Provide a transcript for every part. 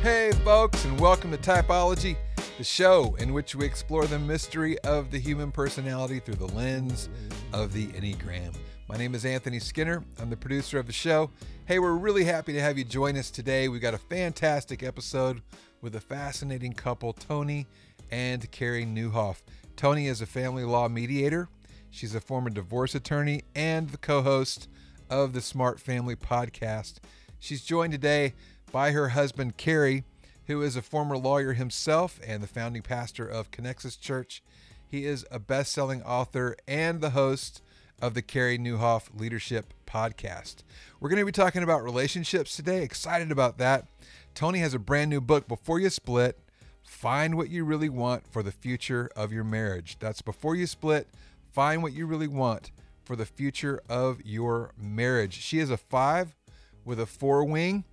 Hey folks, and welcome to Typology, the show in which we explore the mystery of the human personality through the lens of the Enneagram. My name is Anthony Skinner. I'm the producer of the show. Hey, we're really happy to have you join us today. We've got a fantastic episode with a fascinating couple, Toni and Carey Nieuwhof. Toni is a family law mediator. She's a former divorce attorney and the co-host of the Smart Family podcast. She's joined today by her husband, Carey, who is a former lawyer himself and the founding pastor of Connexus Church. He is a best-selling author and the host of the Carey Nieuwhof Leadership Podcast. We're going to be talking about relationships today. Excited about that. Toni has a brand new book, Before You Split, Find What You Really Want for the Future of Your Marriage. That's Before You Split, Find What You Really Want for the Future of Your Marriage. She is a 5 with a 4 wing,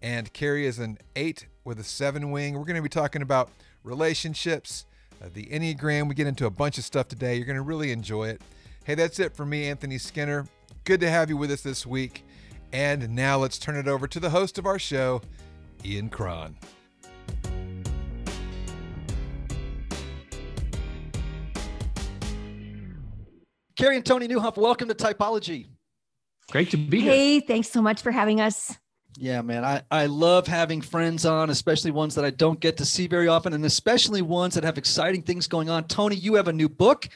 and Carey is an 8 with a 7 wing. We're going to be talking about relationships, the Enneagram. We get into a bunch of stuff today. You're going to really enjoy it. Hey, that's it for me, Anthony Skinner. Good to have you with us this week. And now let's turn it over to the host of our show, Ian Cron. Carey and Toni Nieuwhof, welcome to Typology. Great to be here. Hey, thanks so much for having us. Yeah, man, I love having friends on, especially ones that I don't get to see very often, and especially ones that have exciting things going on. Toni, you have a new book.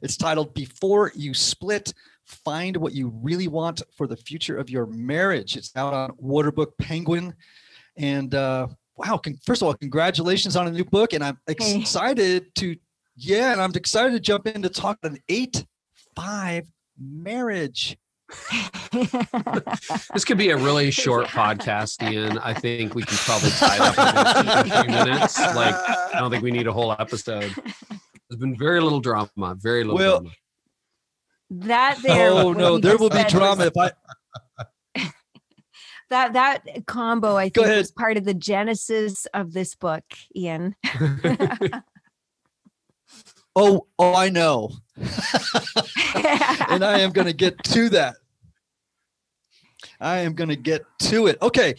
It's titled Before You Split, Find What You Really Want for the Future of Your Marriage. It's out on Waterbook Penguin. And wow, first of all, congratulations on a new book. And I'm excited to jump in to talk about an 8-5 marriage. This could be a really short podcast, Ian. I think we can probably tie it up in a few minutes. Like, I don't think we need a whole episode. There's been very little drama, drama. There will be drama if I... That combo, I think, was part of the genesis of this book, Ian. Oh, I know. And I am going to get to that. I am going to get to it. Okay.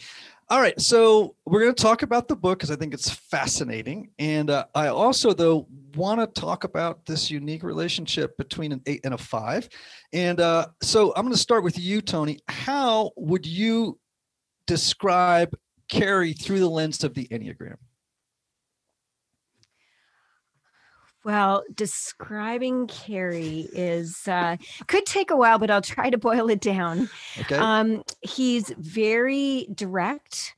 All right. So we're going to talk about the book because I think it's fascinating. And I also, though, want to talk about this unique relationship between an 8 and a 5. And so I'm going to start with you, Toni. How would you describe Carey through the lens of the Enneagram? Well, describing Carey is could take a while, but I'll try to boil it down. Okay. He's very direct.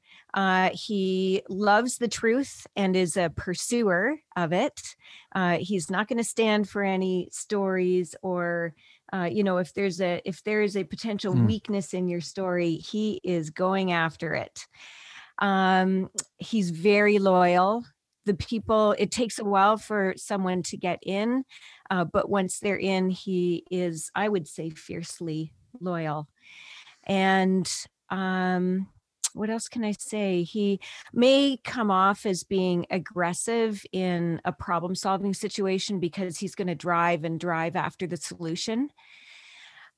He loves the truth and is a pursuer of it. He's not going to stand for any stories or, if there is a potential weakness in your story, he is going after it. He's very loyal. It takes a while for someone to get in, but once they're in, he is, I would say, fiercely loyal. And what else can I say? He may come off as being aggressive in a problem-solving situation because he's going to drive after the solution.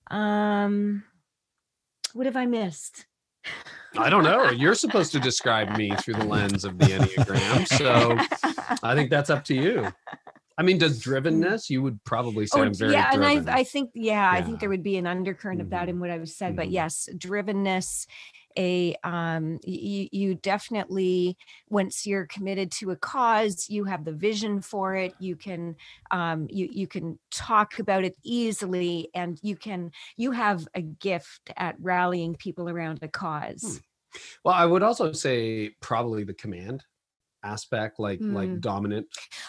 What have I missed? I don't know. You're supposed to describe me through the lens of the Enneagram. So I think that's up to you. I mean, does drivenness, you would probably say I'm very driven. And I think there would be an undercurrent of that in what I was said, but yes, drivenness, you definitely, once you're committed to a cause, you have the vision for it. You can, you can talk about it easily, and you have a gift at rallying people around a cause. Well, I would also say probably the command aspect, like dominant.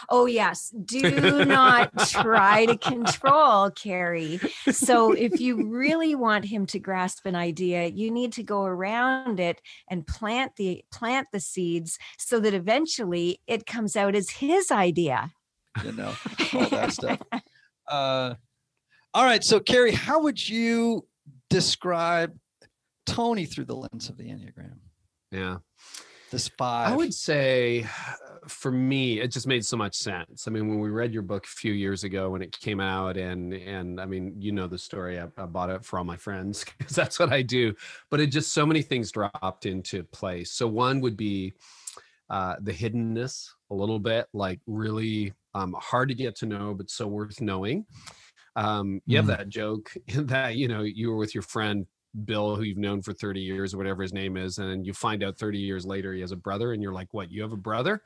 Oh yes. Do not try to control Carey. So if you really want him to grasp an idea, you need to go around it and plant the seeds so that eventually it comes out as his idea. All that stuff. All right. So Carey, how would you describe Toni through the lens of the Enneagram? Yeah. This 5. I would say for me, it just made so much sense. I mean, when we read your book a few years ago when it came out, and I mean, you know the story, I bought it for all my friends because that's what I do, but it just, so many things dropped into place. So one would be the hiddenness a little bit, like really hard to get to know, but so worth knowing. You have that joke that, you know, you were with your friend Bill, who you've known for 30 years or whatever his name is, and then you find out 30 years later he has a brother, and you're like, what, you have a brother?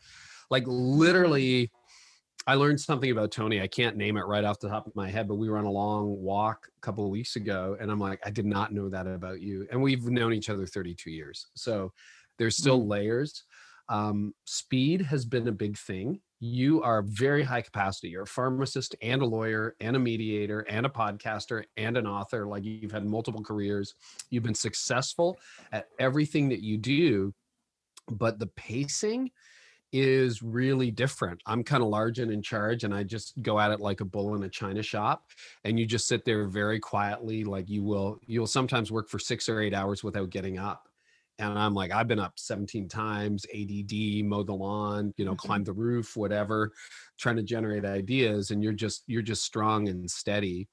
Like, literally, I learned something about Toni. I can't name it right off the top of my head, but we were on a long walk a couple of weeks ago, and I'm like, I did not know that about you. And we've known each other 32 years. So there's still layers. Speed has been a big thing. You are very high capacity. You're a pharmacist and a lawyer and a mediator and a podcaster and an author. Like, you've had multiple careers. You've been successful at everything that you do, but the pacing is really different. I'm kind of large and in charge, and I just go at it like a bull in a china shop, and you just sit there very quietly. Like, you'll sometimes work for 6 or 8 hours without getting up. And I'm like, I've been up 17 times, ADD, mow the lawn, you know, climb the roof, whatever, trying to generate ideas. And you're just strong and steady.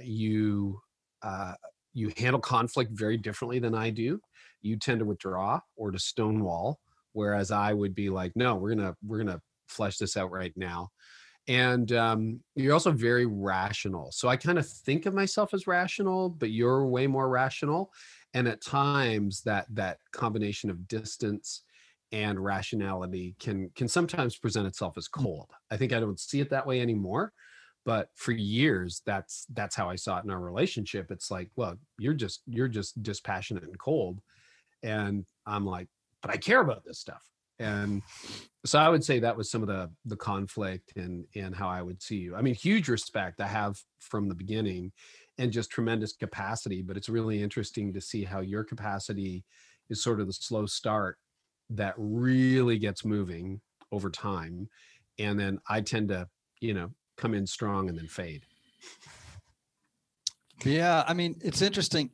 You handle conflict very differently than I do. You tend to withdraw or to stonewall, whereas I would be like, no, we're gonna flesh this out right now. And you're also very rational. So I kind of think of myself as rational, but you're way more rational. And at times that combination of distance and rationality can sometimes present itself as cold. I think I don't see it that way anymore, but for years, that's how I saw it in our relationship. It's like, well, you're just dispassionate and cold. And I'm like, but I care about this stuff. And so I would say that was some of the conflict and how I would see you. I mean, huge respect I have from the beginning, and just tremendous capacity, but it's really interesting to see how your capacity is sort of the slow start that really gets moving over time. And then I tend to, you know, come in strong and then fade. Yeah. I mean, it's interesting.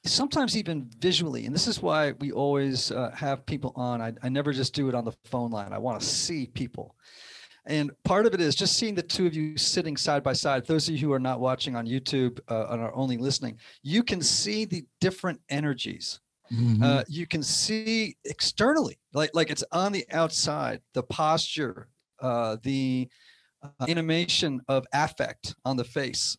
Sometimes even visually, and this is why we always have people on. I never just do it on the phone line. I want to see people. And part of it is just seeing the two of you sitting side by side. Those of you who are not watching on YouTube and are only listening, you can see the different energies. You can see externally, like it's on the outside, the posture, the animation of affect on the face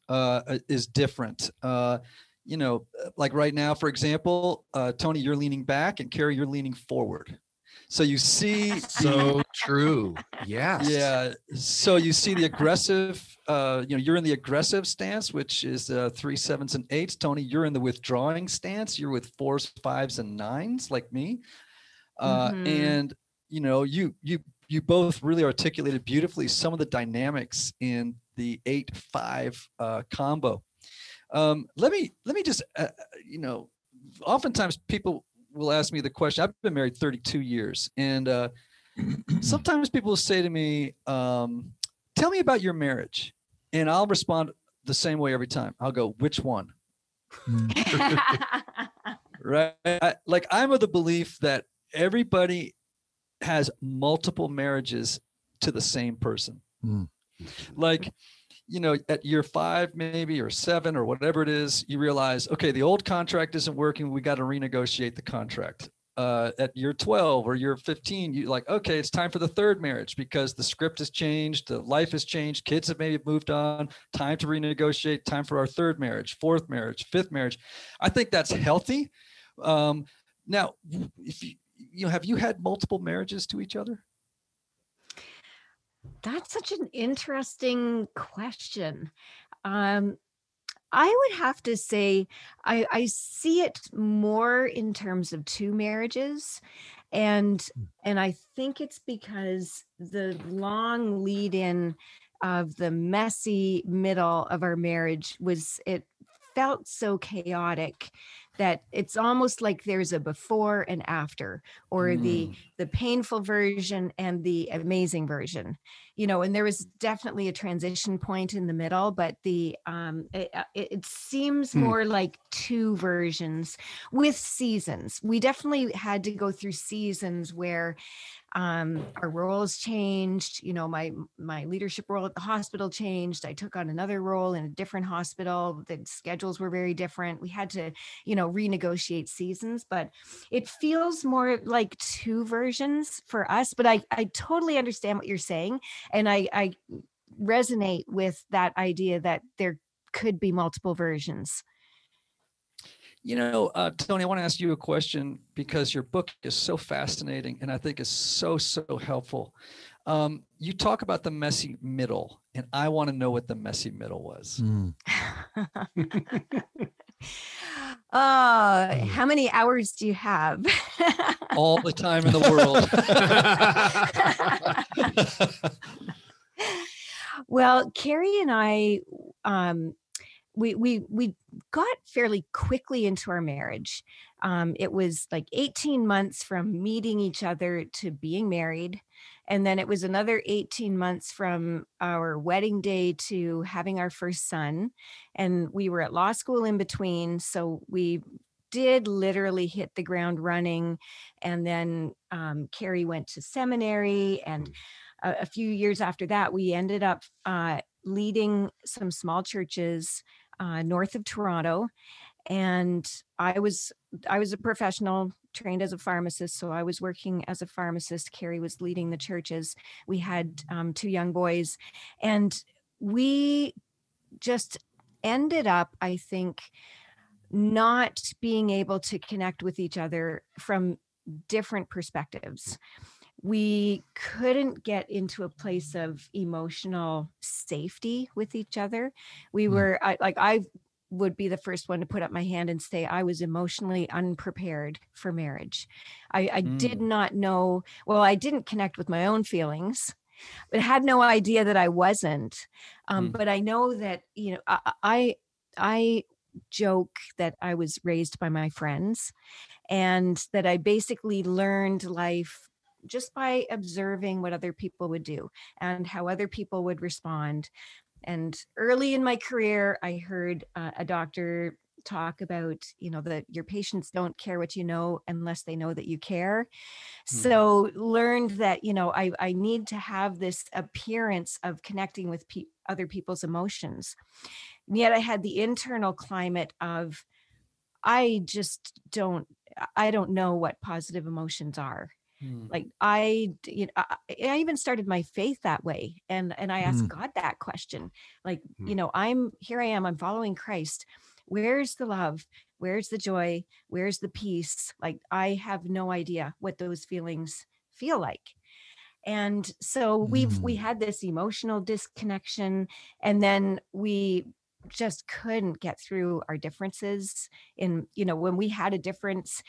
is different. You know, like right now, for example, Toni, you're leaning back, and Carey, you're leaning forward. So you see, so true. Yes. Yeah. So you see the aggressive, you're in the aggressive stance, which is 3s, 7s, and 8s. Toni, you're in the withdrawing stance. You're with 4s, 5s, and 9s, like me. And you know, you both really articulated beautifully some of the dynamics in the 8-5 combo. Let me just, oftentimes people will ask me the question. I've been married 32 years, and sometimes people will say to me, tell me about your marriage. And I'll respond the same way every time. I'll go, which one? Right? I'm of the belief that everybody has multiple marriages to the same person. Like, you know, at year 5, maybe, or 7, or whatever it is, you realize, okay, the old contract isn't working. We got to renegotiate the contract. At year 12 or year 15, you're like, okay, it's time for the third marriage because the script has changed, the life has changed, kids have maybe moved on, time to renegotiate, time for our third marriage, fourth marriage, fifth marriage. I think that's healthy. Now, if have you had multiple marriages to each other? That's such an interesting question. I would have to say I see it more in terms of 2 marriages. And I think it's because the long lead in of the messy middle of our marriage it felt so chaotic that it's almost like there's a before and after, or the painful version and the amazing version. and there was definitely a transition point in the middle, but it seems more like two versions with seasons. We definitely had to go through seasons where our roles changed. My leadership role at the hospital changed. I took on another role in a different hospital. The schedules were very different. We had to, renegotiate seasons, but it feels more like two versions for us. But I totally understand what you're saying. And I resonate with that idea that there could be multiple versions. Toni, I want to ask you a question because your book is so fascinating and I think is so helpful. You talk about the messy middle, and I want to know what the messy middle was. How many hours do you have? All the time in the world. Well, Carey and I, we got fairly quickly into our marriage. It was like 18 months from meeting each other to being married. And then it was another 18 months from our wedding day to having our first son. And we were at law school in between. So we did literally hit the ground running. And then Carey went to seminary. And a few years after that, we ended up leading some small churches north of Toronto. And I was a professional, trained as a pharmacist. So I was working as a pharmacist. Carey was leading the churches. We had 2 young boys, and we just ended up, I think, not being able to connect with each other from different perspectives. We couldn't get into a place of emotional safety with each other. We were I would be the first one to put up my hand and say I was emotionally unprepared for marriage. I did not know, well, I didn't connect with my own feelings, but had no idea that I wasn't. But I know that, I joke that I was raised by my friends, and that I basically learned life just by observing what other people would do and how other people would respond. And early in my career, I heard a doctor talk about, that your patients don't care what you know unless they know that you care. So learned that, I need to have this appearance of connecting with other people's emotions. And yet I had the internal climate of, I don't know what positive emotions are. Like I even started my faith that way. And I asked God that question, like, I'm following Christ. Where's the love? Where's the joy? Where's the peace? Like, I have no idea what those feelings feel like. And so we had this emotional disconnection, and then we just couldn't get through our differences. When we had a difference,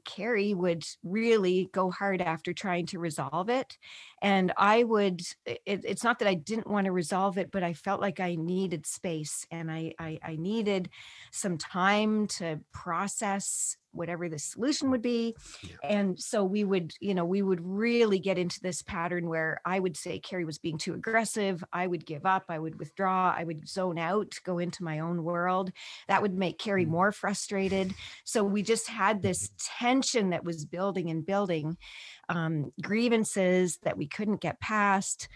Carey would really go hard after trying to resolve it. And it's not that I didn't want to resolve it, but I felt like I needed space, and I needed some time to process whatever the solution would be. And so we would really get into this pattern where I would say Carey was being too aggressive. I would give up. I would withdraw. I would zone out, go into my own world. That would make Carey more frustrated. So we just had this tension that was building and building, grievances that we couldn't get past,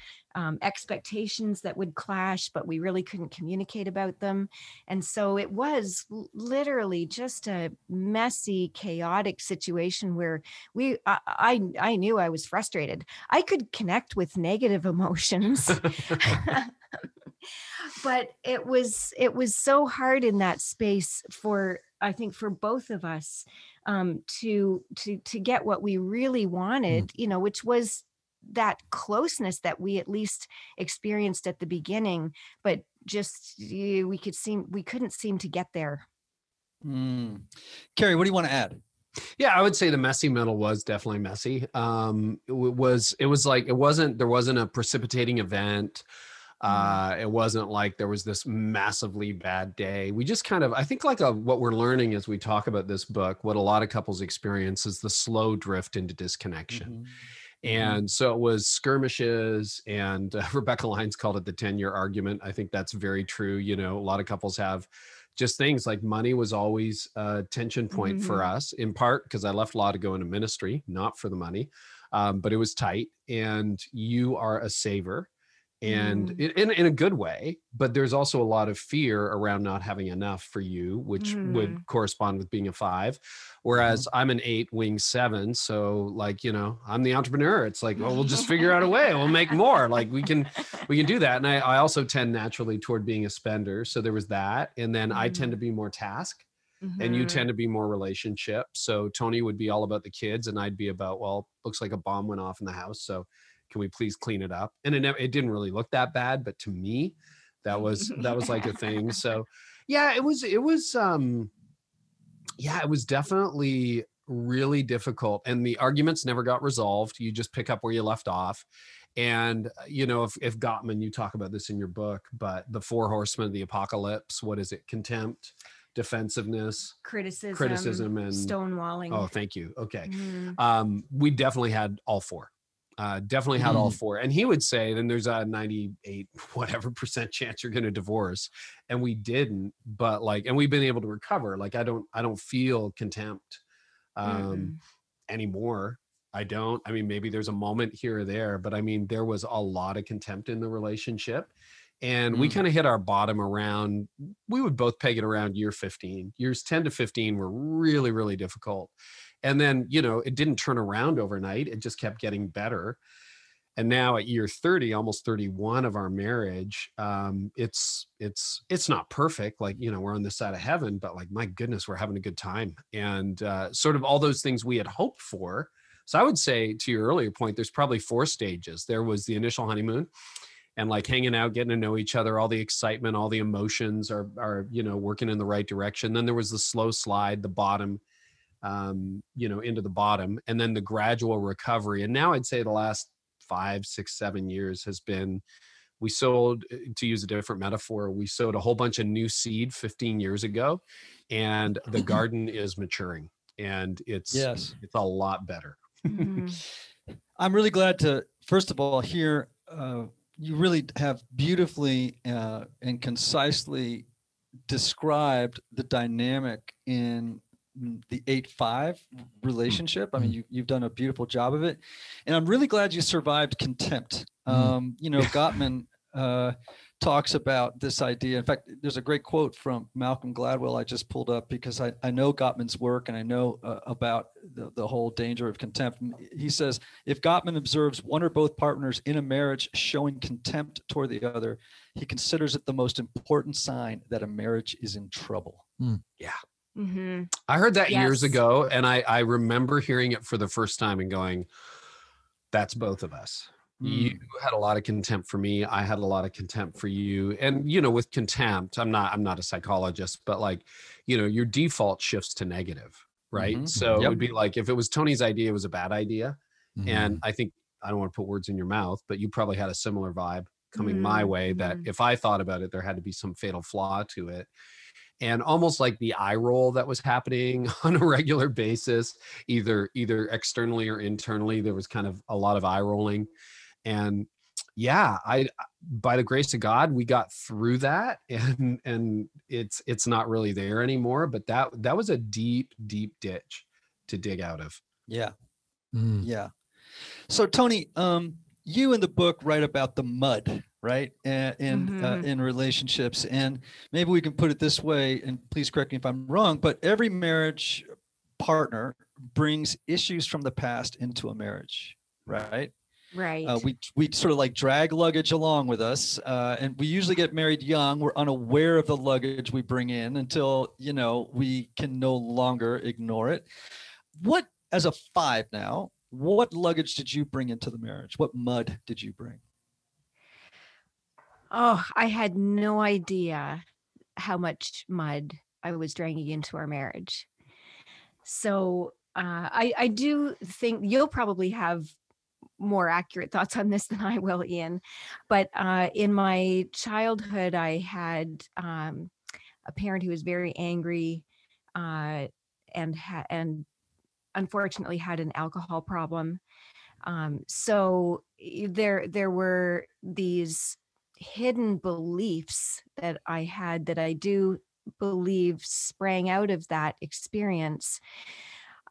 expectations that would clash, but we really couldn't communicate about them. And so it was literally just a messy, chaotic situation where I knew I was frustrated. I could connect with negative emotions. But it was so hard in that space I think for both of us, to get what we really wanted, which was that closeness that we at least experienced at the beginning, but just we couldn't seem to get there. Carey, what do you want to add? Yeah, I would say the messy middle was definitely messy. It was like, there wasn't a precipitating event. It wasn't like there was this massively bad day. We just kind of, I think what we're learning as we talk about this book, what a lot of couples experience is the slow drift into disconnection. And so it was skirmishes, and Rebecca Lyons called it the 10-year argument. I think that's very true. You know, a lot of couples have just things like money was always a tension point for us, in part because I left law to go into ministry, not for the money, but it was tight. And you are a saver, and in a good way, but there's also a lot of fear around not having enough for you, which would correspond with being a 5, whereas I'm an 8 wing 7. So like, you know, I'm the entrepreneur. It's like, well, we'll just figure out a way, we'll make more. Like we can do that. And I also tend naturally toward being a spender. So there was that. And then I tend to be more task, and you tend to be more relationship. So Toni would be all about the kids, and I'd be about, well, looks like a bomb went off in the house, so can we please clean it up? And it didn't really look that bad, but to me, that was like a thing. So yeah, it was definitely really difficult. And the arguments never got resolved. You just pick up where you left off. And, you know, if Gottman, you talk about this in your book, but the 4 horsemen of the apocalypse, what is it? Contempt, defensiveness, criticism, and stonewalling. Oh, thank you. Okay. We definitely had all 4. Definitely had all 4. And he would say, then there's a 98 whatever % chance you're going to divorce. And we didn't, but like, and we've been able to recover. Like, I don't feel contempt anymore. I mean, maybe there's a moment here or there, but I mean, there was a lot of contempt in the relationship. And we kind of hit our bottom around, we would both peg it around year 15. Years 10 to 15 were really, really difficult. And then, you know, it didn't turn around overnight. It just kept getting better. And now at year 30, almost 31 of our marriage, it's not perfect. Like, you know, we're on this side of heaven, but like, my goodness, we're having a good time. And sort of all those things we had hoped for. So I would say, to your earlier point, there's probably 4 stages. There was the initial honeymoon, and like hanging out, getting to know each other, all the excitement, all the emotions are, you know, working in the right direction. Then there was the slow slide, the bottom, you know, into the bottom, and then the gradual recovery. And now I'd say the last 5, 6, 7 years has been, we sowed, to use a different metaphor, we sowed a whole bunch of new seed 15 years ago, and the garden is maturing, and it's a lot better. I'm really glad to, first of all, hear you really have beautifully and concisely described the dynamic in the 8-5 relationship. I mean, you've done a beautiful job of it, and I'm really glad you survived contempt. You know, Gottman talks about this idea. In fact, there's a great quote from Malcolm Gladwell I just pulled up because I know Gottman's work, and I know about the whole danger of contempt. He says, if Gottman observes one or both partners in a marriage showing contempt toward the other, he considers it the most important sign that a marriage is in trouble. Yeah. I heard that years ago, and I remember hearing it for the first time and going, that's both of us. You had a lot of contempt for me. I had a lot of contempt for you. And, you know, with contempt, I'm not a psychologist, but like, you know, your default shifts to negative, right? So it would be like, if it was Tony's idea, it was a bad idea. And I think, I don't want to put words in your mouth, but you probably had a similar vibe coming my way, that if I thought about it, there had to be some fatal flaw to it. And almost like the eye roll that was happening on a regular basis, either externally or internally, there was kind of a lot of eye rolling. And yeah, by the grace of God, we got through that, and it's not really there anymore. But that was a deep, deep ditch to dig out of. Yeah. Yeah. So Toni, you in the book write about the mud, right? In relationships. And maybe we can put it this way, and please correct me if I'm wrong, but every marriage partner brings issues from the past into a marriage, right? Right. We sort of like drag luggage along with us, and we usually get married young. We're unaware of the luggage we bring in until, you know, we can no longer ignore it. What, as a 5 now, what luggage did you bring into the marriage? What mud did you bring? Oh, I had no idea how much mud I was dragging into our marriage. So I do think you'll probably have more accurate thoughts on this than I will, Ian. But in my childhood, I had a parent who was very angry and unfortunately had an alcohol problem. So there were these hidden beliefs that I had that I do believe sprang out of that experience.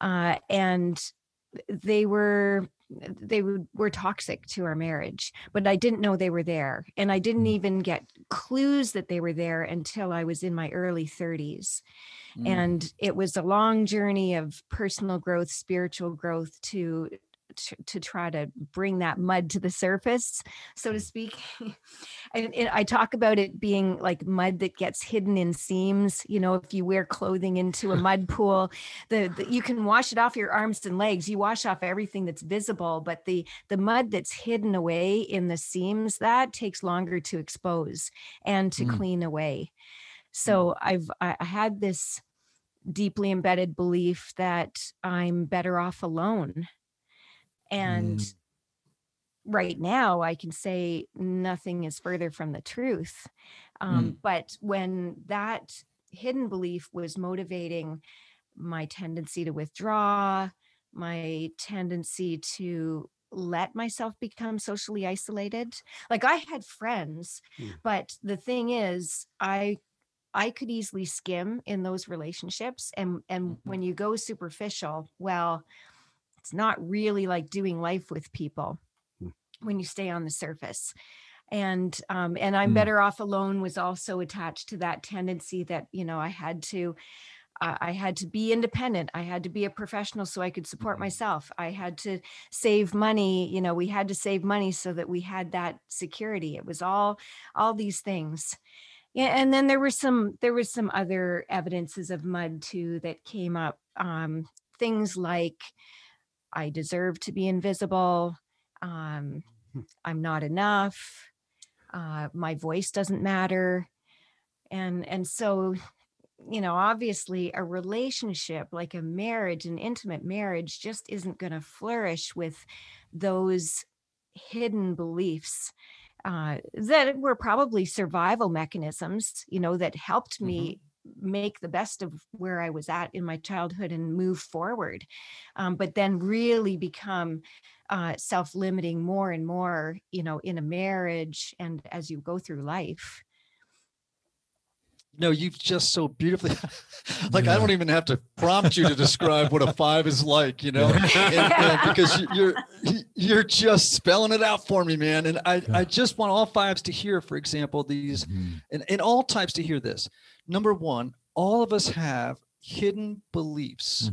And they were toxic to our marriage, but I didn't know they were there. And I didn't even get clues that they were there until I was in my early 30s. And it was a long journey of personal growth, spiritual growth to try to bring that mud to the surface, so to speak. And I talk about it being like mud that gets hidden in seams. You know, if you wear clothing into a mud pool, you can wash it off your arms and legs. You wash off everything that's visible, but the mud that's hidden away in the seams, that takes longer to expose and to clean away. So I had this deeply embedded belief that I'm better off alone. And right now I can say nothing is further from the truth. But when that hidden belief was motivating my tendency to withdraw, my tendency to let myself become socially isolated, like I had friends, but the thing is, I could easily skim in those relationships. And when you go superficial, well, it's not really like doing life with people when you stay on the surface. And I'm better off alone was also attached to that tendency that, you know, I had to be independent. I had to be a professional so I could support myself. I had to save money. You know, we had to save money so that we had that security. It was all these things. Yeah. And then there was some other evidences of mud too that came up. Things like I deserve to be invisible. I'm not enough. My voice doesn't matter. And so, you know, obviously a relationship like a marriage, an intimate marriage, just isn't going to flourish with those hidden beliefs that were probably survival mechanisms, you know, that helped me make the best of where I was at in my childhood and move forward, but then really become self-limiting more and more, you know, in a marriage and as you go through life. No, you've just so beautifully, like, I don't even have to prompt you to describe what a 5 is like, you know, and because you're just spelling it out for me, man. And I just want all 5s to hear, for example, these, and all types to hear this. Number one, all of us have hidden beliefs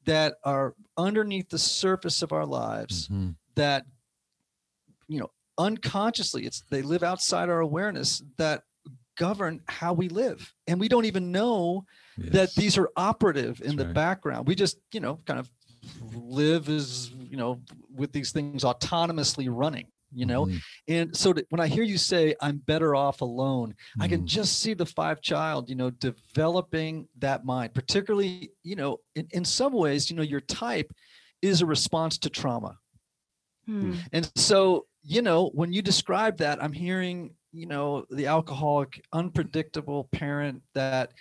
that are underneath the surface of our lives that, you know, unconsciously, they live outside our awareness, that govern how we live. And we don't even know that these are operative in the background. We just, you know, kind of live as, you know, with these things autonomously running, you know? And so when I hear you say, I'm better off alone, I can just see the 5 child, you know, developing that mind, particularly, you know, in some ways, you know, your type is a response to trauma. And so, you know, when you describe that, I'm hearing, you know, the alcoholic, unpredictable parent that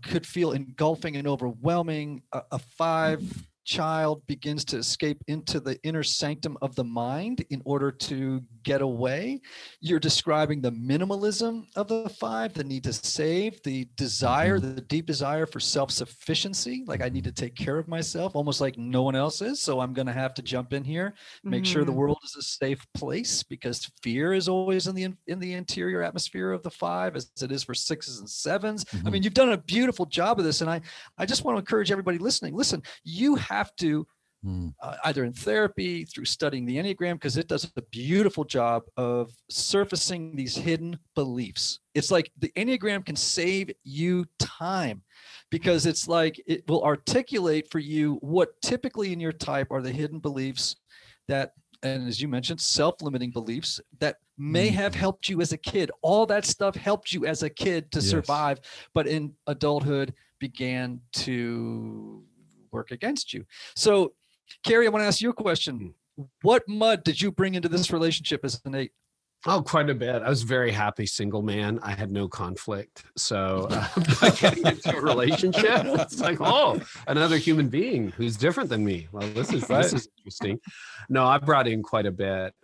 could feel engulfing and overwhelming. A 5 child begins to escape into the inner sanctum of the mind in order to get away. You're describing the minimalism of the 5, the need to save, the desire, the deep desire for self-sufficiency. Like, I need to take care of myself, almost like no one else is. So I'm going to have to jump in here, make sure the world is a safe place, because fear is always in the interior atmosphere of the 5, as it is for 6s and 7s. I mean, you've done a beautiful job of this. And I just want to encourage everybody listening. Listen, you have to, either in therapy, through studying the Enneagram, because it does a beautiful job of surfacing these hidden beliefs. It's like the Enneagram can save you time, because it's like it will articulate for you what typically in your type are the hidden beliefs that, and as you mentioned, self-limiting beliefs that may have helped you as a kid. All that stuff helped you as a kid to survive, but in adulthood began to work against you. So, Carey, I want to ask you a question. What mud did you bring into this relationship as an 8? Oh, quite a bit. I was a very happy single man. I had no conflict. So by getting into a relationship, it's like, oh, another human being who's different than me. Well, this is interesting. No, I brought in quite a bit.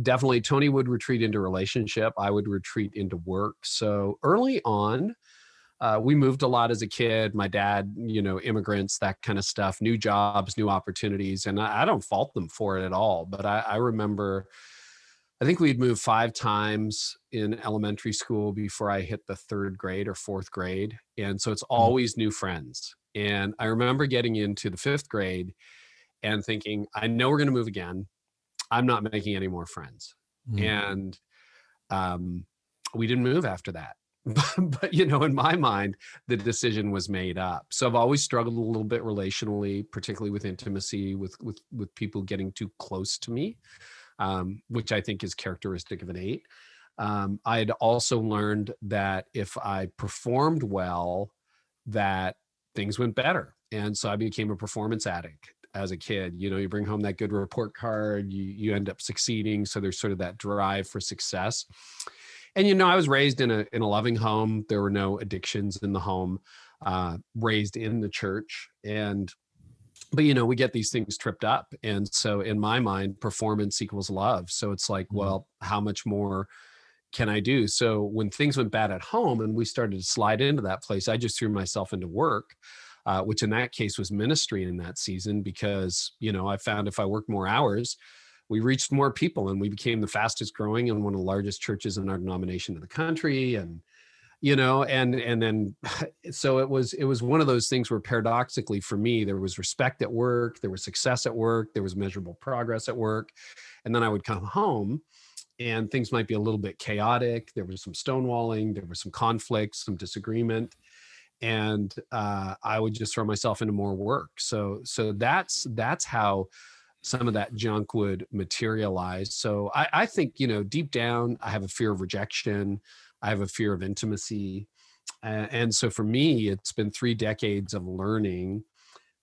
Definitely, Toni would retreat into relationship. I would retreat into work. So early on, we moved a lot as a kid. My dad, immigrants, that kind of stuff, new jobs, new opportunities. And I don't fault them for it at all. But I remember, I think we'd moved 5 times in elementary school before I hit the 3rd grade or 4th grade. And so it's always new friends. And I remember getting into the 5th grade and thinking, I know we're going to move again. I'm not making any more friends. And we didn't move after that. But in my mind, the decision was made up. So I've always struggled a little bit relationally, particularly with intimacy, with people getting too close to me. Which I think is characteristic of an 8. I had also learned that if I performed well, that things went better. And so I became a performance addict as a kid. You bring home that good report card, you end up succeeding. So there's sort of that drive for success. And, I was raised in a loving home. There were no addictions in the home, raised in the church. But we get these things tripped up. And so in my mind, performance equals love. So it's like, well, how much more can I do? So when things went bad at home and we started to slide into that place, I just threw myself into work, which in that case was ministry in that season, because, I found if I worked more hours, we reached more people and we became the fastest growing and one of the largest churches in our denomination in the country. And and then so it was one of those things where paradoxically for me, there was respect at work, there was success at work, there was measurable progress at work. And then I would come home and things might be a little bit chaotic. There was some stonewalling, there was some conflict, some disagreement. And I would just throw myself into more work. So that's how some of that junk would materialize. So I think, deep down, I have a fear of rejection. I have a fear of intimacy. And so for me, it's been 3 decades of learning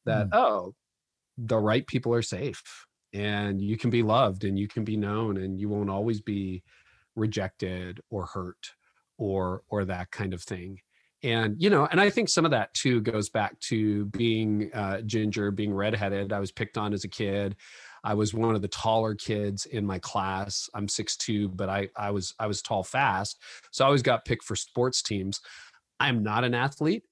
that, the right people are safe and you can be loved and you can be known and you won't always be rejected or hurt or that kind of thing. And, and I think some of that too goes back to being ginger, being redheaded. I was picked on as a kid. I was one of the taller kids in my class. I'm 6'2", but I was tall fast. So I always got picked for sports teams. I'm not an athlete.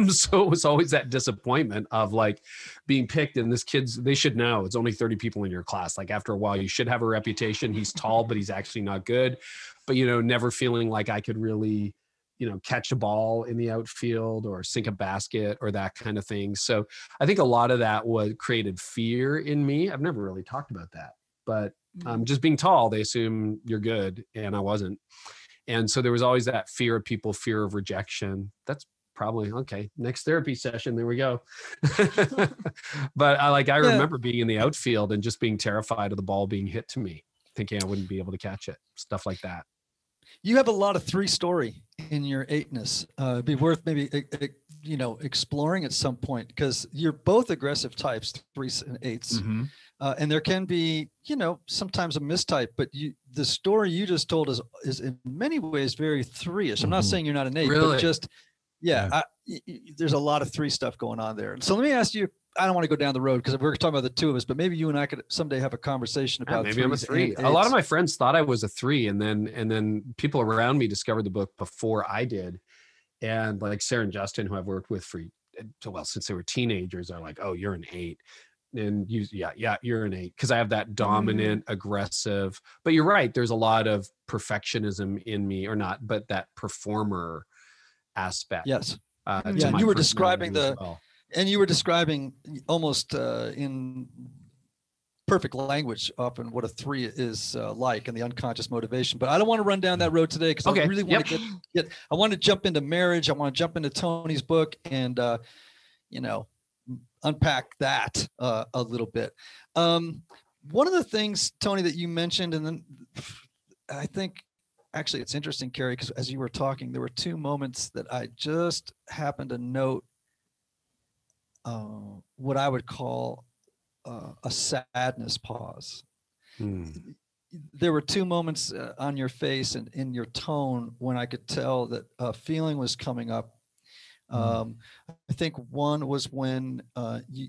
So it was always that disappointment of like being picked, and they should know it's only 30 people in your class. Like after a while, you should have a reputation. He's tall, but he's actually not good. But, never feeling like I could really, catch a ball in the outfield or sink a basket or that kind of thing. So I think a lot of that created fear in me. I've never really talked about that, but just being tall, they assume you're good, and I wasn't. And so there was always that fear of people, fear of rejection. That's probably okay. Next therapy session. There we go. But I remember being in the outfield and just being terrified of the ball being hit to me, thinking I wouldn't be able to catch it, stuff like that. You have a lot of 3-story in your 8-ness. It'd be worth maybe, exploring at some point, because you're both aggressive types, 3s and 8s. Mm-hmm. And there can be, sometimes a mistype, but the story you just told is in many ways very 3-ish. I'm not saying you're not an 8, really? But just, there's a lot of 3 stuff going on there. So let me ask you, I don't want to go down the road because we're talking about the 2 of us, but maybe you and I could someday have a conversation about maybe I'm a 3. A lot of my friends thought I was a 3, and then people around me discovered the book before I did. And like Sarah and Justin, who I've worked with since they were teenagers, are like, oh, you're an 8. And you're an 8, because I have that dominant, aggressive, but you're right. There's a lot of perfectionism in me, or not, but that performer aspect. Yes. You were describing you were describing almost in perfect language often what a 3 is like, and the unconscious motivation. But I don't want to run down that road today, because I really want to get. I want to jump into marriage. I want to jump into Toni's book and unpack that a little bit. One of the things, Toni, that you mentioned, and then I think actually it's interesting, Carey, because as you were talking, there were 2 moments that I just happened to note what I would call a sadness pause. there were two moments on your face and in your tone when I could tell that a feeling was coming up. I think one was when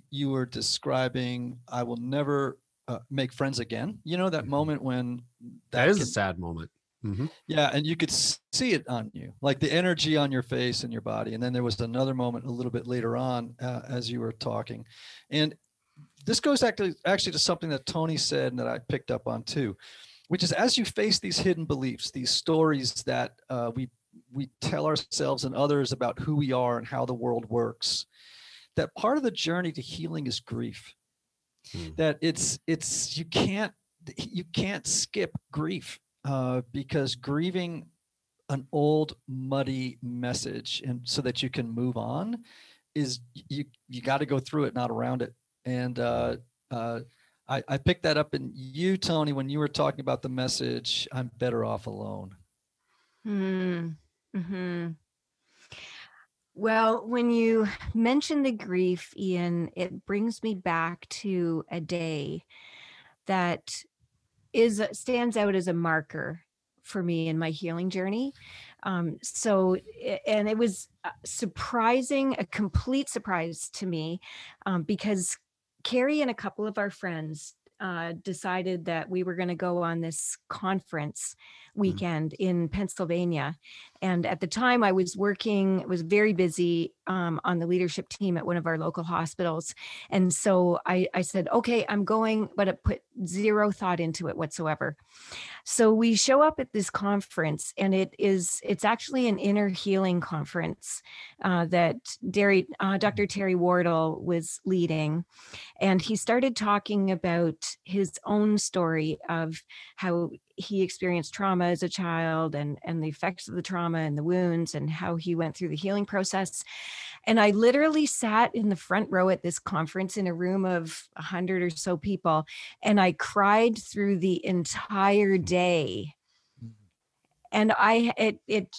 you were describing, I will never make friends again. You know, that moment when that is a sad moment. Yeah. And you could see it on you, like the energy on your face and your body. And then there was another moment a little bit later on as you were talking. And this goes actually to something that Toni said and that I picked up on too, which is as you face these hidden beliefs, these stories that we tell ourselves and others about who we are and how the world works, that part of the journey to healing is grief. That it's you can't skip grief because grieving an old muddy message and so that you can move on is you got to go through it, not around it. And I picked that up in you, Toni, when you were talking about the message, I'm better off alone. Well, when you mention the grief, Ian, it brings me back to a day that stands out as a marker for me in my healing journey. And it was surprising, a complete surprise to me, because Carey and a couple of our friends decided that we were going to go on this conference weekend in Pennsylvania. And at the time I was very busy on the leadership team at one of our local hospitals. And so I said, okay, I'm going, but I put zero thought into it whatsoever. So we show up at this conference, and it's actually an inner healing conference that Dr. Terry Wardle was leading. And he started talking about his own story of how he experienced trauma as a child and the effects of the trauma and the wounds and how he went through the healing process. And I literally sat in the front row at this conference in a room of 100 or so people, and I cried through the entire day. And it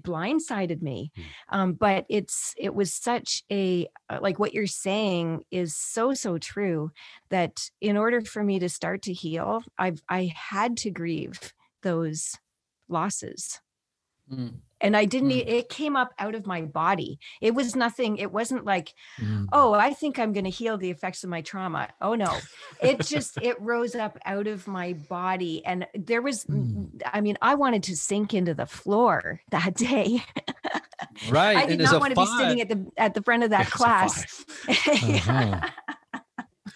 blindsided me. But it was such a, like what you're saying is so true, that in order for me to start to heal, I had to grieve those losses. And I didn't, it came up out of my body. It was nothing. It wasn't like, oh, I think I'm going to heal the effects of my trauma. Oh no, it rose up out of my body. And there was, I wanted to sink into the floor that day. Right. I did not want to be sitting at the front of that class.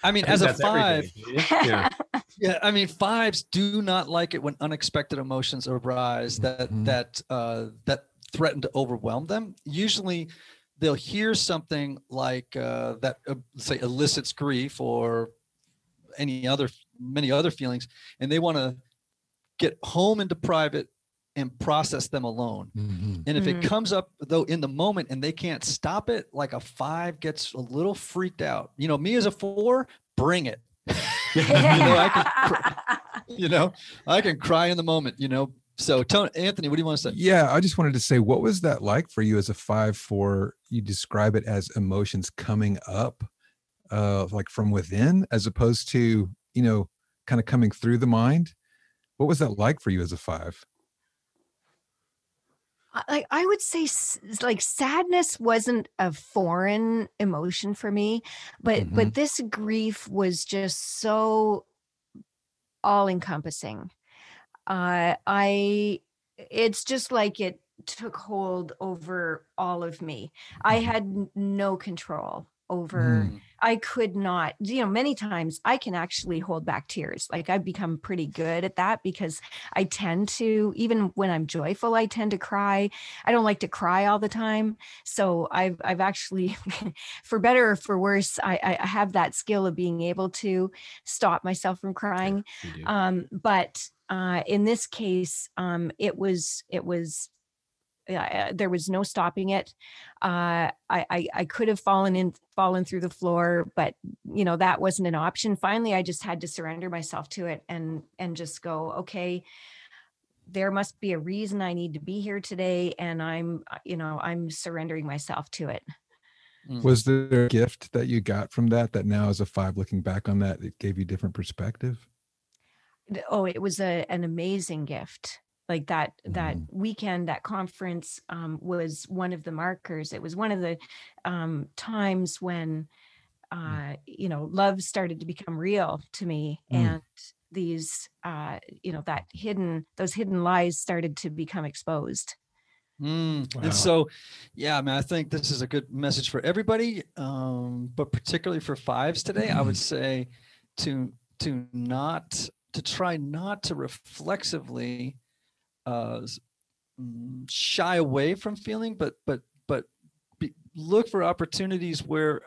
I mean, as a 5, yeah, I mean, 5s do not like it when unexpected emotions arise that threaten to overwhelm them. Usually they'll hear something like that, say, elicits grief or many other feelings, and they want to get home into private and process them alone. And if it comes up though in the moment and they can't stop it, like a 5 gets a little freaked out. You know, me as a 4, bring it. I can cry in the moment, So Anthony, what do you want to say? Yeah, I just wanted to say, what was that like for you as a 5-4? You describe it as emotions coming up, like from within, as opposed to, kind of coming through the mind. What was that like for you as a 5? I would say like sadness wasn't a foreign emotion for me, but this grief was just so all encompassing. It's just like it took hold over all of me. I had no control over, I could not, many times I can actually hold back tears. Like I've become pretty good at that because I tend to, even when I'm joyful, I tend to cry. I don't like to cry all the time. So I've actually, for better or for worse, I have that skill of being able to stop myself from crying. But in this case, it was there was no stopping it. I could have fallen through the floor, but that wasn't an option. Finally, I just had to surrender myself to it and just go, okay, there must be a reason I need to be here today. And I'm surrendering myself to it. Was there a gift that you got from that now as a 5 looking back on that, it gave you different perspective? it was an amazing gift. Like that weekend, that conference was one of the markers. It was one of the times when love started to become real to me, and these those hidden lies started to become exposed. Wow. And so, yeah, I mean, I think this is a good message for everybody, but particularly for fives today. I would say to try not to reflexively shy away from feeling, but look for opportunities where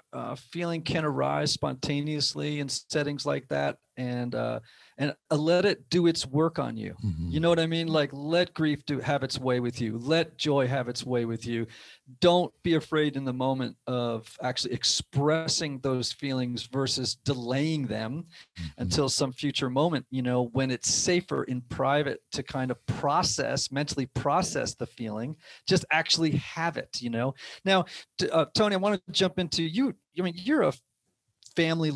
feeling can arise spontaneously in settings like that, and let it do its work on you. You know what I mean? Like, let grief have its way with you. Let joy have its way with you. Don't be afraid in the moment of actually expressing those feelings versus delaying them until some future moment, when it's safer in private to kind of mentally process the feeling. Just actually have it, Now, Toni, I want to jump into you. I mean, you're a family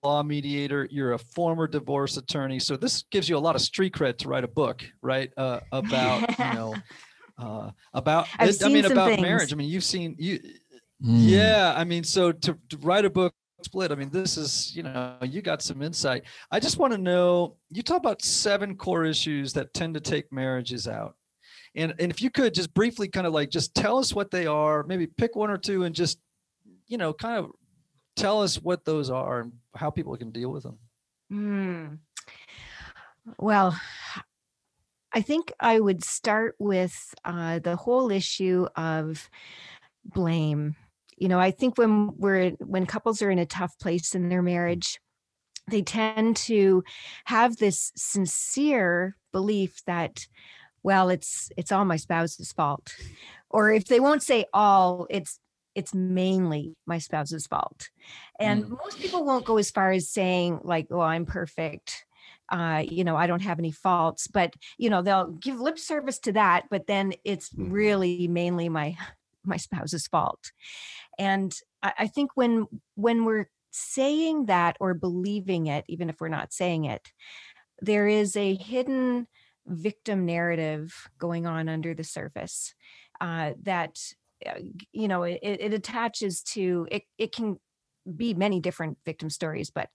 law mediator, you're a former divorce attorney, so this gives you a lot of street cred to write a book, right? About marriage. I mean, yeah, I mean, so to write a book split, I mean, this is, you got some insight. I just want to know, you talk about 7 core issues that tend to take marriages out, and if you could just briefly kind of like just tell us what they are, maybe pick 1 or 2 and just kind of tell us what those are and how people can deal with them. Well, I think I would start with the whole issue of blame. I think when couples are in a tough place in their marriage, they tend to have this sincere belief that, well, it's all my spouse's fault. Or if they won't say all, it's mainly my spouse's fault. And most people won't go as far as saying like, oh, I'm perfect. I don't have any faults, but they'll give lip service to that, but then it's really mainly my spouse's fault. And I think when we're saying that or believing it, even if we're not saying it, there is a hidden victim narrative going on under the surface that it attaches to it. It can be many different victim stories, but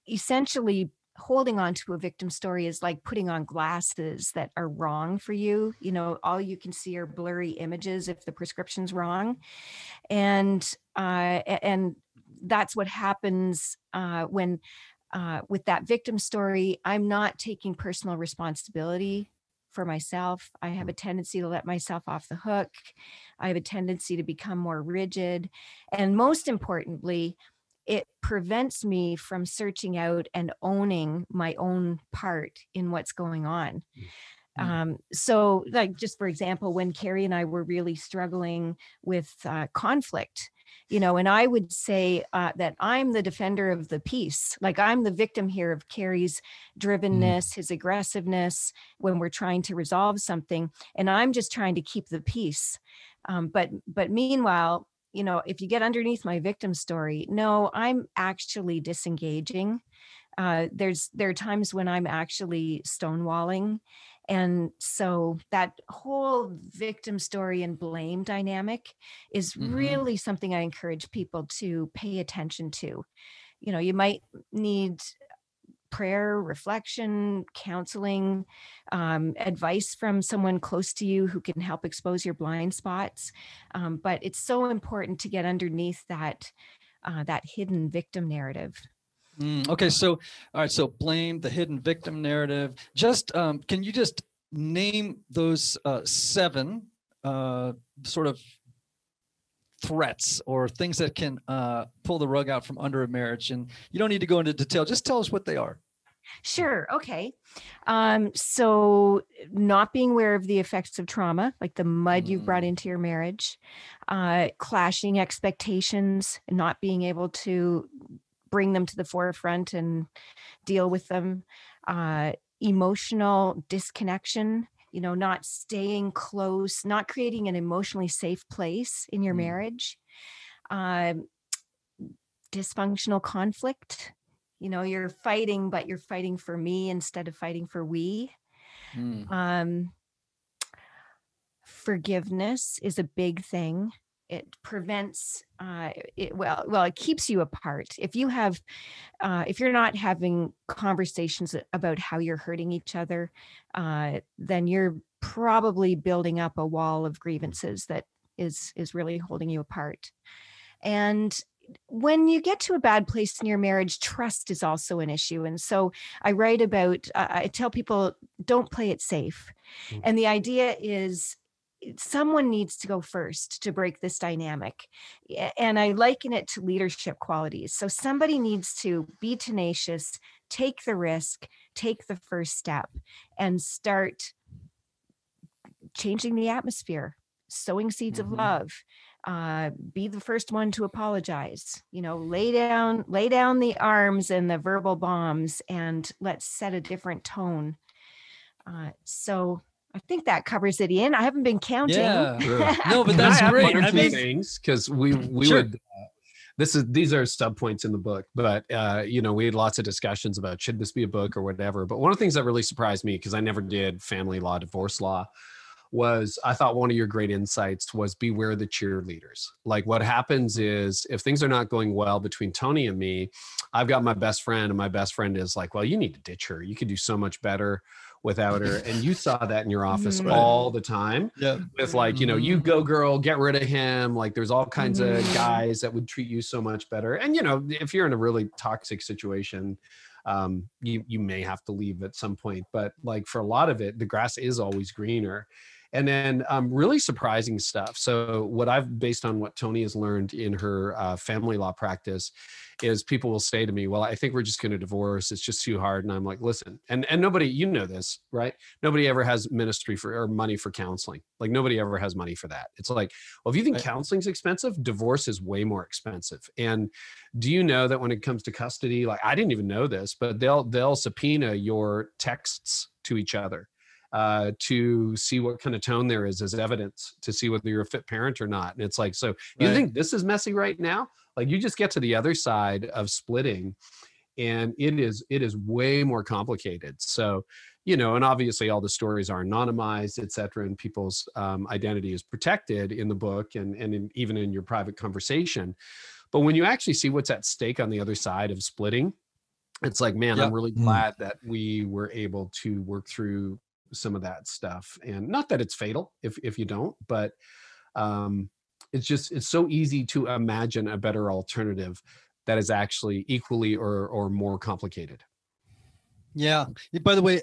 essentially holding on to a victim story is like putting on glasses that are wrong for you. All you can see are blurry images if the prescription's wrong, and that's what happens when with that victim story. I'm not taking personal responsibility for myself. I have a tendency to let myself off the hook. I have a tendency to become more rigid. And most importantly, it prevents me from searching out and owning my own part in what's going on. So like, just for example, when Carey and I were really struggling with conflict, and I would say that I'm the defender of the peace. Like, I'm the victim here of Carey's drivenness, his aggressiveness when we're trying to resolve something. And I'm just trying to keep the peace. But meanwhile, if you get underneath my victim story, no, I'm actually disengaging. There are times when I'm actually stonewalling. And so that whole victim story and blame dynamic is really something I encourage people to pay attention to. You might need prayer, reflection, counseling, advice from someone close to you who can help expose your blind spots. But it's so important to get underneath that hidden victim narrative. Okay, so all right, so blame, the hidden victim narrative. Just can you just name those 7 sort of threats or things that can pull the rug out from under a marriage? And you don't need to go into detail. Just tell us what they are. Sure. Okay. So not being aware of the effects of trauma, like the mud you've brought into your marriage, clashing expectations, and not being able to bring them to the forefront and deal with them, emotional disconnection, not staying close, not creating an emotionally safe place in your marriage, dysfunctional conflict, You're fighting, but you're fighting for me instead of fighting for we. Forgiveness is a big thing. It prevents it keeps you apart. If you're not having conversations about how you're hurting each other, then you're probably building up a wall of grievances that is really holding you apart. And when you get to a bad place in your marriage, trust is also an issue. And so I tell people, don't play it safe. And the idea is someone needs to go first to break this dynamic. And I liken it to leadership qualities. So somebody needs to be tenacious, take the risk, take the first step, and start changing the atmosphere, sowing seeds of love. Be the first one to apologize, lay down the arms and the verbal bombs, and let's set a different tone. So I think that covers it, Ian. I haven't been counting. Yeah. No, but that's great. One or two things, because we would. These are sub points in the book, but we had lots of discussions about should this be a book or whatever. But one of the things that really surprised me, because I never did family law, divorce law, was I thought one of your great insights was beware the cheerleaders. Like what happens is if things are not going well between Toni and me, I've got my best friend, and my best friend is like, well, you need to ditch her. You could do so much better without her. And you saw that in your office all the time. Yeah. With like, you go girl, get rid of him. Like there's all kinds of guys that would treat you so much better. And if you're in a really toxic situation, you may have to leave at some point, but like for a lot of it, the grass is always greener. And then really surprising stuff. So what I've, based on what Toni has learned in her family law practice, is people will say to me, well, I think we're just going to divorce. It's just too hard. And I'm like, listen, and nobody, this, right? Nobody ever has ministry or money for counseling. Like nobody ever has money for that. It's like, well, if you think counseling's expensive, divorce is way more expensive. And do you know that when it comes to custody, like I didn't even know this, but they'll subpoena your texts to each other to see what kind of tone there is as evidence to see whether you're a fit parent or not. And it's like, so you think this is messy right now? Like you just get to the other side of splitting and it is way more complicated. So, and obviously all the stories are anonymized, et cetera, and people's identity is protected in the book and even in your private conversation. But when you actually see what's at stake on the other side of splitting, it's like, man, I'm really glad that we were able to work through some of that stuff. And not that it's fatal if you don't, but it's so easy to imagine a better alternative that is actually equally or more complicated. Yeah. By the way,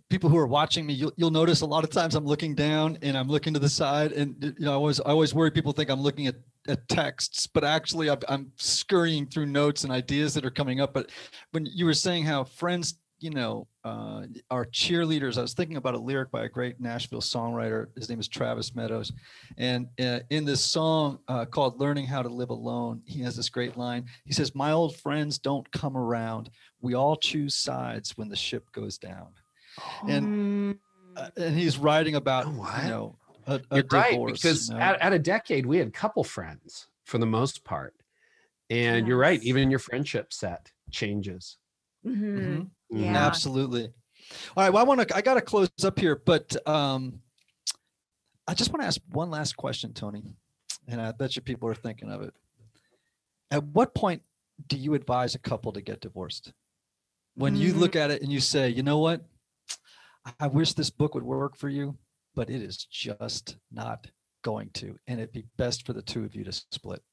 people who are watching me, you'll notice a lot of times I'm looking down and I'm looking to the side, and I always worry people think I'm looking at texts, but actually I'm scurrying through notes and ideas that are coming up. But when you were saying how friends, are cheerleaders, I was thinking about a lyric by a great Nashville songwriter. His name is Travis Meadows. And in this song called Learning How to Live Alone, he has this great line. He says, "My old friends don't come around. We all choose sides when the ship goes down." And he's writing about, a You're divorce. right, because at a decade, we had couple friends for the most part. And you're right, even your friendship set changes. Yeah, absolutely. All right. Well, I got to close up here, but I just want to ask one last question, Toni, and I bet you people are thinking of it. At what point do you advise a couple to get divorced? When you look at it and you say, you know what, I wish this book would work for you, but it is just not going to, and it'd be best for the two of you to split.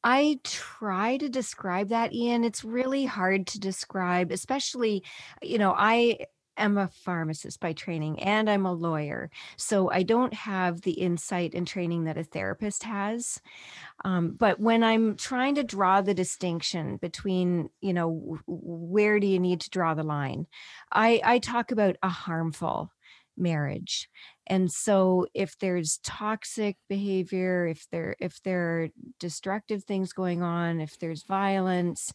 I try to describe that, Ian. It's really hard to describe, especially, I am a pharmacist by training and I'm a lawyer. So I don't have the insight and training that a therapist has. But when I'm trying to draw the distinction between, where do you need to draw the line? I talk about a harmful marriage. And so if there's toxic behavior, if there are destructive things going on, if there's violence,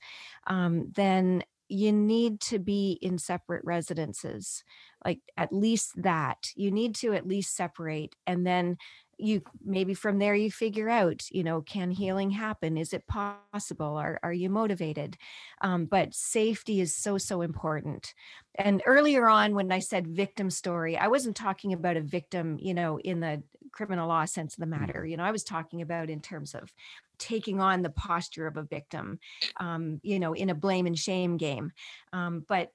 then you need to be in separate residences. Like at least that you need to at least separate, and then you maybe from there you figure out, can healing happen? Is it possible? Are you motivated? But safety is so important. And earlier on, when I said victim story, I wasn't talking about a victim, in the criminal law sense of the matter. I was talking about in terms of taking on the posture of a victim, in a blame and shame game. But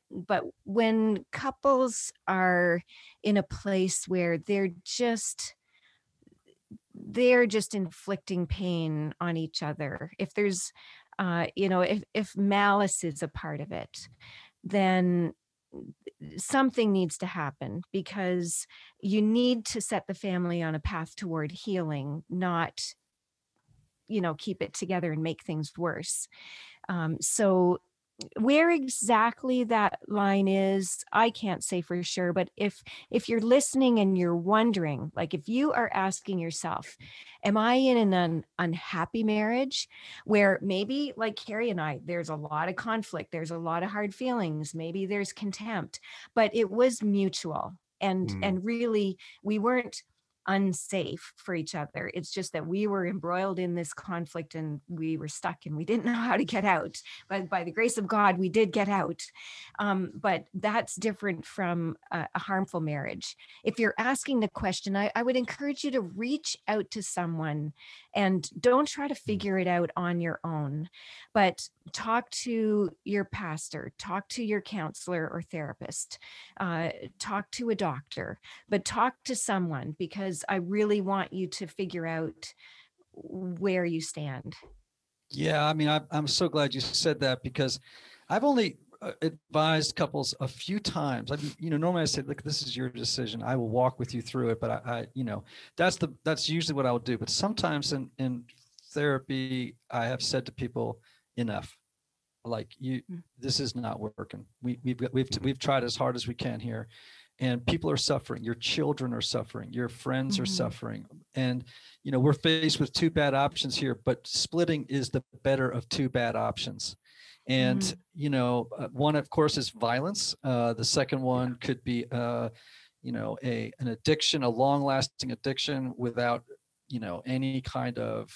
when couples are in a place where they're just inflicting pain on each other, if there's if malice is a part of it, then something needs to happen, because you need to set the family on a path toward healing, not keep it together and make things worse. So where exactly that line is, I can't say for sure. But if you're listening and you're wondering, like if you are asking yourself, am I in an unhappy marriage where maybe like Carey and I, there's a lot of conflict, there's a lot of hard feelings, maybe there's contempt, but it was mutual. And really, we weren't unsafe for each other. It's just that we were embroiled in this conflict and we were stuck and we didn't know how to get out. But by the grace of God, we did get out. But that's different from a harmful marriage. If you're asking the question, I would encourage you to reach out to someone and don't try to figure it out on your own, but talk to your pastor, talk to your counselor or therapist, talk to a doctor, but talk to someone, because I really want you to figure out where you stand. Yeah, I mean, I'm so glad you said that, because I've only advised couples a few times. I mean, normally I say, look, this is your decision. I will walk with you through it. But I that's usually what I will do. But sometimes in therapy, I have said to people, enough. Like this is not working. We've tried as hard as we can here, and people are suffering. Your children are suffering. Your friends are suffering, and we're faced with two bad options here. But splitting is the better of two bad options. And one, of course, is violence. The second one could be an addiction, a long-lasting addiction without any kind of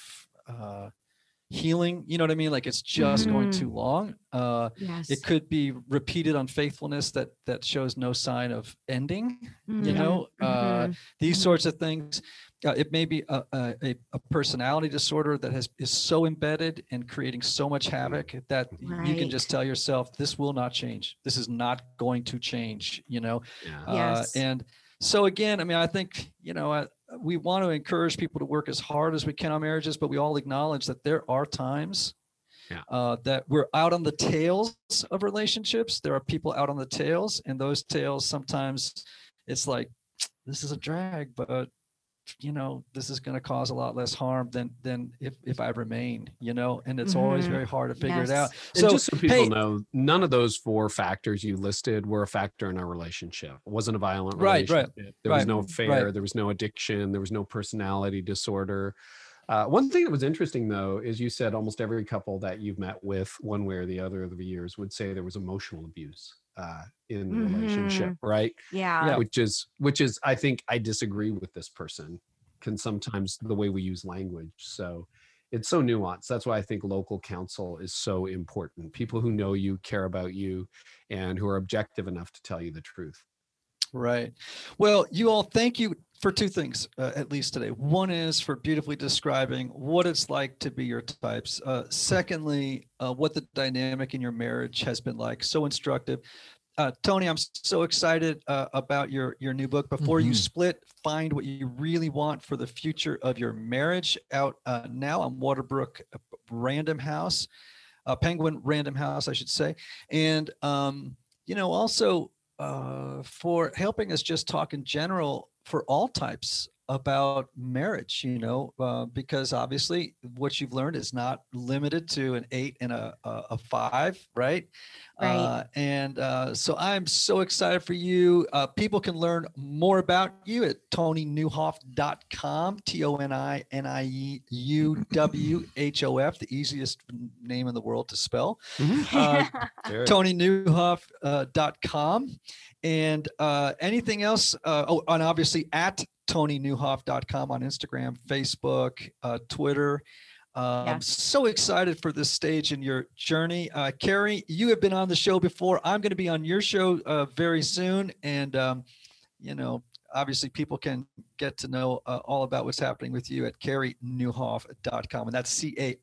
healing, you know what I mean? Like it's just going too long. Yes. It could be repeated unfaithfulness that shows no sign of ending, these sorts of things. It may be a personality disorder that is so embedded and creating so much havoc that you can just tell yourself, this will not change. This is not going to change, Yes. And so again, I mean, I think, we want to encourage people to work as hard as we can on marriages, but we all acknowledge that there are times that we're out on the tails of relationships. There are people out on the tails, and those tails, sometimes it's like, this is a drag, but this is going to cause a lot less harm than if I remain, and it's always very hard to figure it out. So just so people know, none of those four factors you listed were a factor in our relationship. It wasn't a violent relationship. There was no affair. There was no addiction. There was no personality disorder. One thing that was interesting, though, is you said almost every couple that you've met with one way or the other over the years would say there was emotional abuse in the relationship, right? Yeah. Which is, I think I disagree with this person, can sometimes the way we use language. So it's so nuanced. That's why I think local counsel is so important. People who know you, care about you, and who are objective enough to tell you the truth. Right. Well, you all, thank you for two things, at least today. One is for beautifully describing what it's like to be your types. Secondly, what the dynamic in your marriage has been like. So instructive. Toni, I'm so excited about your new book, Before You Split, Find What You Really Want for the Future of Your Marriage, out now on Waterbrook Random House, Penguin Random House, I should say. And, also for helping us just talk in general for all types about marriage, because obviously what you've learned is not limited to an 8 and a 5, right? Right. So I'm so excited for you. People can learn more about you at ToniNieuwhof.com, ToniNieuwhof, the easiest name in the world to spell. ToniNieuwhof.com. And anything else? And obviously at ToniNieuwhof.com on Instagram, Facebook, Twitter. I'm so excited for this stage in your journey. Carey, you have been on the show before. I'm going to be on your show very soon. And, obviously people can get to know all about what's happening with you at CareyNieuwhof.com. And that's CAREY,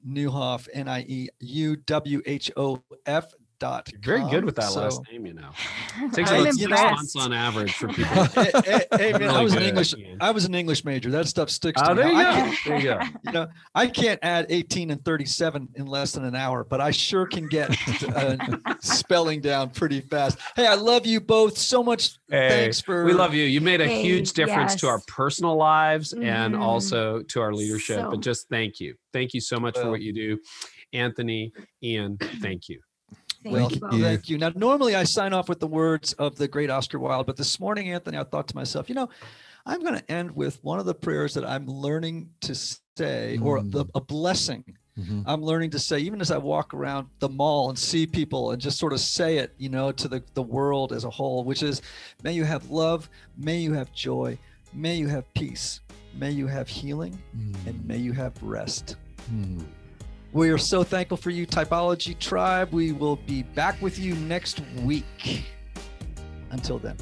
Nieuwhof, NIEUWHOF. Very good with that last name, Takes I'm about 6 impressed. months on average for people. Hey, man, I Really was an English major. That stuff sticks to Oh, me. there Now, you go. There you go. I can't add 18 and 37 in less than an hour, but I sure can get spelling down pretty fast. Hey, I love you both so much. Hey, Thanks for. we love you. You made a Hey, huge difference to our yes. personal lives and Mhm. also to our leadership. So- But just thank you. Thank you so much for what you do. Anthony, Ian, thank you. Well, Thank you both. thank you. Now, normally I sign off with the words of the great Oscar Wilde, but this morning, Anthony, I thought to myself, I'm going to end with one of the prayers that I'm learning to say, or a blessing I'm learning to say, even as I walk around the mall and see people and just sort of say it, to the world as a whole, which is, may you have love, may you have joy, may you have peace, may you have healing, and may you have rest. We are so thankful for you, Typology Tribe. We will be back with you next week. Until then.